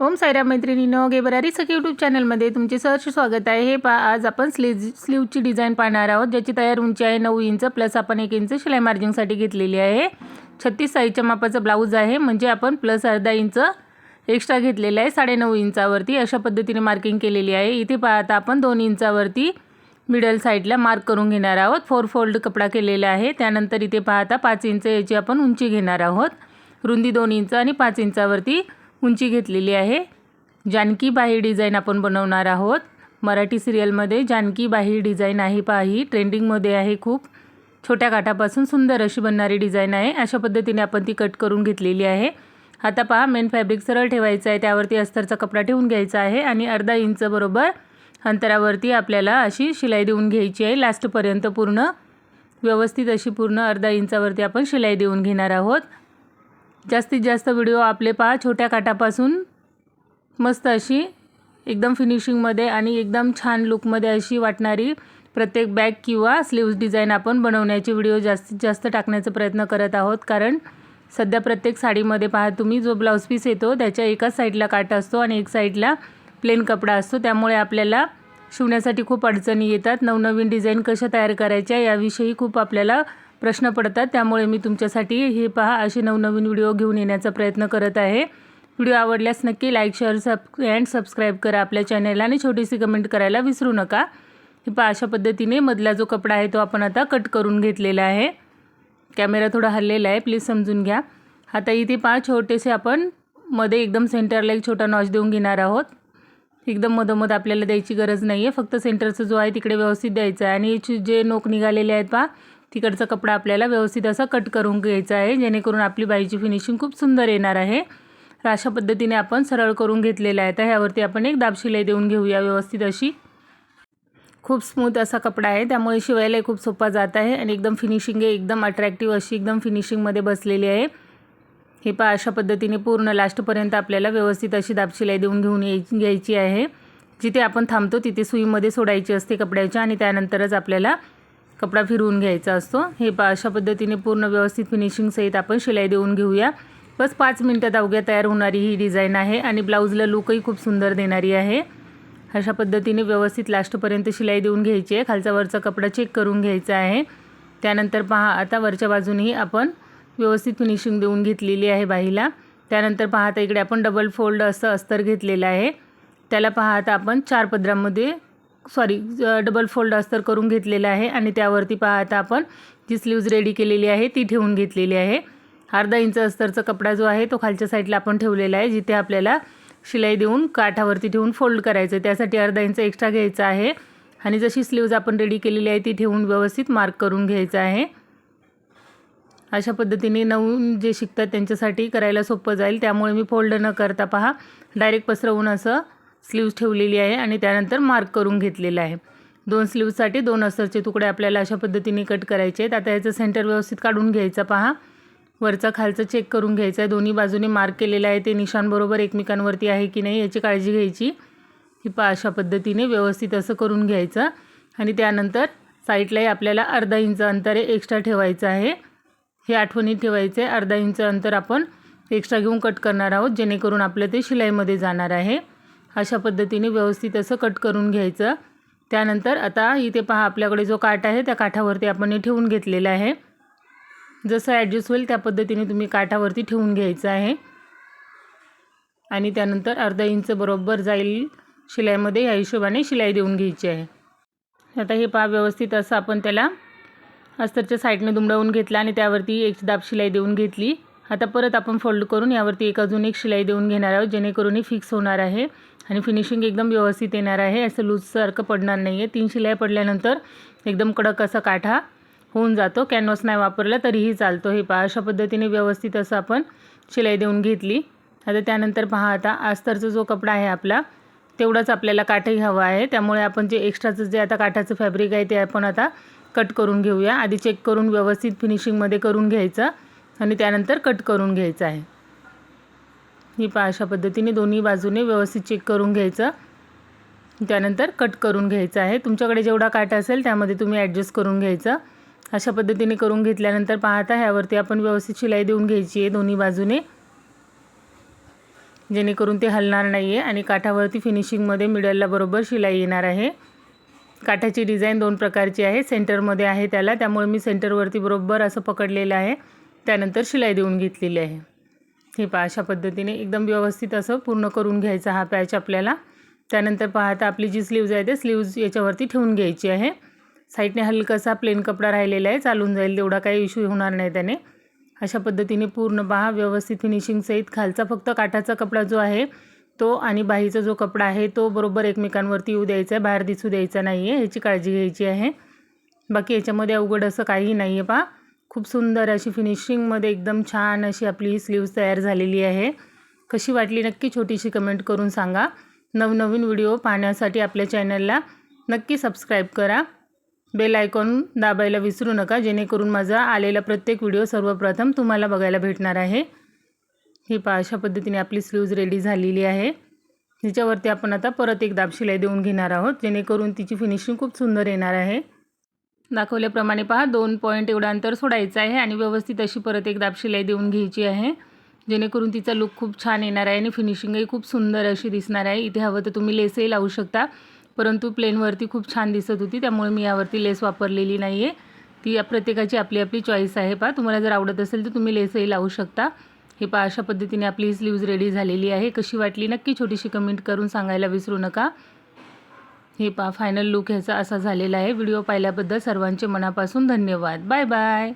ओम साईराम मैत्रिणींनो, गेबरारी सखी यूट्यूब चॅनलमध्ये तुमचे सहर्ष स्वागत आहे। हे पहा, आज आपण स्लीवची डिझाईन पाहणार आहोत, ज्याची तयार उंची आहे 9 इंच प्लस आपण 1 इंच शिलाई मार्जिंगसाठी घेतलेली आहे। 36 साईजच्या मापाचा ब्लाऊज आहे, म्हणजे आपण प्लस अर्धा इंच एक्स्ट्रा घेतलेला आहे। 9.5 इंचावरती अशा पद्धतीने मार्किंग केलेली आहे। इथे पहा, आता आपण 2 इंचावरती मिडल साईडला मार्क करून घेणार आहोत। 4 फोल्ड कपडा केलेला आहे। त्यानंतर इथे पहा, आता 5 इंच याची आपण उंची घेणार आहोत। रुंदी 2 इंच आणि 5 इंचावरती उंची घेतलेली आहे। जानकी बाही डिझाइन आपण बनवणार आहोत। मराठी सिरियलमध्ये जानकी बाही डिझाइन आहे, पाही ट्रेंडिंगमध्ये आहे। खूप छोट्या काठापासून सुंदर अशी बनणारी डिझाइन आहे। अशा पद्धतीने आपण ती कट करून घेतलेली आहे। आता पहा, मेन फॅब्रिक सरळ ठेवायचा आहे, त्यावरती अस्तरचा कपडा ठेवून घ्यायचा आहे आणि अर्धा इंच बरोबर अंतरावरती आपल्याला अशी शिलाई देऊन घ्यायची आहे। लास्टपर्यंत पूर्ण व्यवस्थित अशी पूर्ण अर्धा इंचावरती आपण शिलाई देऊन घेणार आहोत। जास्तीत जास्त व्हिडिओ आपले पहा छोट्या काठापासून मस्त अशी एकदम फिनिशिंगमध्ये आणि एकदम छान लुकमध्ये अशी वाटणारी प्रत्येक बॅग किंवा स्लीव्स डिझाइन आपण बनवण्याचे व्हिडिओ जास्तीत जास्त टाकण्याचा प्रयत्न करत आहोत। कारण सध्या प्रत्येक साडीमध्ये पहा तुम्ही, जो ब्लाऊज पीस येतो त्याच्या एकाच साईडला काटा असतो आणि एक साईडला प्लेन कपडा असतो, त्यामुळे आपल्याला शिवण्यासाठी खूप अडचणी येतात। नवनवीन डिझाइन कशा तयार करायच्या याविषयी खूप आपल्याला प्रश्न पडतात, त्यामुळे मी तुमच्यासाठी हे पहा असे नवनवीन व्हिडिओ घेऊन येण्याचा प्रयत्न करत आहे। व्हिडिओ आवडल्यास नक्की लाईक, शेअर सबस्क्राईब करा आपल्या चॅनलला आणि छोटीशी कमेंट करायला विसरू नका। हे पहा, अशा पद्धतीने मधला जो कपडा आहे तो आपण आता कट करून घेतलेला आहे। कॅमेरा थोडा हललेला आहे, प्लीज समजून घ्या। आता इथे पहा, छोटेसे आपण मध्ये एकदम सेंटरला एक छोटा नॉच देऊन घेणार आहोत। एकदम मधोमध आपल्याला द्यायची गरज नाही आहे, फक्त सेंटरचं जो आहे तिकडे व्यवस्थित द्यायचं आहे। आणि जे नोक निघालेले आहेत पहा, तिकडचा कपडा आपल्याला व्यवस्थित असा कट करून घ्यायचा आहे, जेणेकरून आपली बाईची फिनिशिंग खूप सुंदर येणार आहे। तर अशा पद्धतीने आपण सरळ करून घेतलेला आहे। तर ह्यावरती आपण एक दाब शिलाई देऊन घेऊया व्यवस्थित अशी। खूप स्मूथ असा कपडा आहे, त्यामुळे शिवायला खूप सोपा जात आहे आणि एकदम फिनिशिंग आहे, एकदम अट्रॅक्टिव्ह अशी एकदम फिनिशिंगमध्ये बसलेली आहे। हे पहा, अशा पद्धतीने पूर्ण लास्टपर्यंत आपल्याला व्यवस्थित अशी दाब शिलाई देऊन घ्यायची आहे। जिथे आपण थांबतो तिथे सुईमध्ये सोडायची असते कपड्याच्या आणि त्यानंतरच आपल्याला कपडा फिरवून घ्यायचा असतो। हे पहा, अशा पद्धतीने पूर्ण व्यवस्थित फिनिशिंग सहित आपण शिलाई देऊन घेऊया। बस 5 मिनिटात अवघ्या तयार होणारी ही डिझाइन आहे आणि ब्लाऊजला लुकही खूप सुंदर देणारी आहे। अशा पद्धतीने व्यवस्थित लास्टपर्यंत शिलाई देऊन घ्यायची आहे। खालचा वरचा कपडा चेक करून घ्यायचा आहे। त्यानंतर पहा, आता वरच्या बाजूनेही आपण व्यवस्थित फिनिशिंग देऊन घेतलेली आहे बाहीला। त्यानंतर पहा, आता इकडे आपण डबल फोल्ड असं अस्तर घेतलेलं आहे, त्याला पहा आता आपण 4 पदरामध्ये डबल फोल्ड अस्तर करून घेतलेला आहे आणि त्यावरती पहा आता आपण जी स्लीव्ज रेडी केलेली आहे ती ठेवून घेतलेली आहे। अर्धा इंच अस्तरचा कपडा जो आहे तो खालच्या साईडला आपण ठेवलेला आहे, जिथे आपल्याला शिलाई देऊन काठावरती ठेवून फोल्ड करायचं, त्यासाठी अर्धा इंच एक्स्ट्रा घ्यायचा आहे आणि जशी स्लीव्ज आपण रेडी केलेली आहे ती ठेवून व्यवस्थित मार्क करून घ्यायचं आहे। अशा पद्धतीने नवीन जे शिकतात त्यांच्यासाठी करायला सोपं जाईल, त्यामुळे मी फोल्ड न करता पहा डायरेक्ट पसरवून असं स्लीव्ज ठेवलेली आहे आणि त्यानंतर मार्क करून घेतलेला आहे। 2 स्लीव्जसाठी 2 अस्तरचे तुकडे आपल्याला अशा पद्धतीने कट करायचे आहेत। आता याचं सेंटर व्यवस्थित काढून घ्यायचा, पहा वरचा खालचं चेक करून घ्यायचं आहे। दोन्ही बाजूने मार्क केलेलं आहे ते निशाण बरोबर एकमेकांवरती आहे की नाही याची काळजी घ्यायची। ही पहा, अशा पद्धतीने व्यवस्थित असं करून घ्यायचं आणि त्यानंतर साईडलाही आपल्याला अर्धा इंच अंतर एक्स्ट्रा ठेवायचं आहे। हे आठवणीत ठेवायचं आहे, अर्धा इंच अंतर आपण एक्स्ट्रा घेऊन कट करणार आहोत, जेणेकरून आपलं ते शिलाईमध्ये जाणार आहे। अशा पद्धतीने व्यवस्थित असं कट करून घ्यायचं। त्यानंतर आता इथे पहा, आपल्याकडे जो काठ आहे त्या काठावरती आपण हे ठेवून घेतलेला आहे। जसं ॲडजस्ट होईल त्या पद्धतीने तुम्ही काठावरती ठेवून घ्यायचं आहे आणि त्यानंतर अर्धा इंच बरोबर जाईल शिलाईमध्ये, या हिशोबाने शिलाई देऊन घ्यायची आहे। आता हे पहा, व्यवस्थित असं आपण त्याला अस्तरच्या साईडने दुमडवून घेतला आणि त्यावरती एक दाब शिलाई देऊन घेतली। आता परत आपण फोल्ड करून यावरती एक अजून एक शिलाई देऊन घेणार आहोत, जेणेकरून ही फिक्स होणार आहे आणि फिनिशिंग एकदम व्यवस्थित येणार आहे। असं लूजसारखं पडणार नाही आहे। 3 शिलाई पडल्यानंतर एकदम कडक असा काठा होऊन जातो, कॅनव्हास नाही वापरला तरीही चालतो। हे पहा, अशा पद्धतीने व्यवस्थित असं आपण शिलाई देऊन घेतली। आता त्यानंतर पहा, आता अस्तरचा जो कपडा आहे आपला तेवढाच आपल्याला काठही हवा आहे, त्यामुळे आपण जे एक्स्ट्राचं जे आता काठाचं फॅब्रिक आहे ते आपण आता कट करून घेऊया। आधी चेक करून व्यवस्थित फिनिशिंगमध्ये करून घ्यायचं आणि त्यानंतर कट करून घ्यायचं आहे। ही पहा, अशा पद्धतीने दोन्ही बाजूने व्यवस्थित चेक करून घ्यायचं, त्यानंतर कट करून घ्यायचं आहे। तुमच्याकडे जेवढा काटा असेल त्यामध्ये तुम्ही ॲडजस्ट करून घ्यायचं। अशा पद्धतीने करून घेतल्यानंतर पाहता ह्यावरती आपण व्यवस्थित शिलाई देऊन घ्यायची आहे दोन्ही बाजूने। जेणेकरून ते हलणार नाही आहे आणि काठावरती फिनिशिंगमध्ये मिडलला बरोबर शिलाई येणार आहे। काठाची डिझाईन 2 प्रकारची आहे, सेंटरमध्ये आहे त्याला, त्यामुळे मी सेंटरवरती बरोबर असं पकडलेलं आहे, त्यानंतर शिलाई देऊन घेतलेली आहे। हे पहा अशा पद्धतीने एकदम व्यवस्थित असं पूर्ण करून घ्यायचा हा पॅच आपल्याला। त्यानंतर पाहता आपली जी स्लीव्ज आहे ते स्लीव्ज याच्यावरती ठेवून घ्यायची आहे। साईडने हलकासा प्लेन कपडा राहिलेला आहे, चालून जाईल, तेवढा काही इश्यू होणार नाही त्याने। अशा पद्धतीने पूर्ण पहा व्यवस्थित फिनिशिंग सहित खालचा फक्त काठाचा कपडा जो आहे तो आणि बाहीचा जो कपडा आहे तो बरोबर एकमेकांवरती येऊ द्यायचा आहे, बाहेर दिसू द्यायचा नाही आहे, ह्याची काळजी घ्यायची आहे। बाकी याच्यामध्ये अवघड असं काही नाही आहे पहा। खूप सुंदर अशी फिनिशिंगमध्ये एकदम छान अशी आपली ही स्लीव्ज तयार झालेली आहे। कशी वाटली नक्की छोटीशी कमेंट करून सांगा। नवनवीन व्हिडिओ पाहण्यासाठी आपल्या चॅनलला नक्की सबस्क्राईब करा, बेल आयकॉन दाबायला विसरू नका, जेणेकरून माझा आलेला प्रत्येक व्हिडिओ सर्वप्रथम तुम्हाला बघायला भेटणार आहे। ही पहा अशा पद्धतीने आपली स्लीव्ज रेडी झालेली आहे। हिच्यावरती आपण आता परत एक दाब शिलाई देऊन घेणार आहोत, जेणेकरून तिची फिनिशिंग खूप सुंदर येणार आहे। दाखवल्याप्रमाणे पहा 2 पॉईंट एवढं अंतर सोडायचं आहे आणि व्यवस्थित अशी परत एक दाब शिलाई देऊन घ्यायची आहे, जेणेकरून तिचा लुक खूप छान येणार आहे आणि फिनिशिंगही खूप सुंदर अशी दिसणार आहे। इथे हवं तर तुम्ही लेसही लावू शकता, परंतु प्लेनवरती खूप छान दिसत होती, त्यामुळे मी यावरती लेस वापरलेली नाही आहे। ती प्रत्येकाची आपली आपली चॉईस आहे पहा, तुम्हाला जर आवडत असेल तर तुम्ही लेसही लावू शकता। हे पहा अशा पद्धतीने आपली स्लीव्ज रेडी झालेली आहे। कशी वाटली नक्की छोटीशी कमेंट करून सांगायला विसरू नका। हे पहा फायनल लुक ह्याचा असा झालेला आहे। व्हिडिओ पाहिल्याबद्दल सर्वांचे मनापासून धन्यवाद। Bye bye.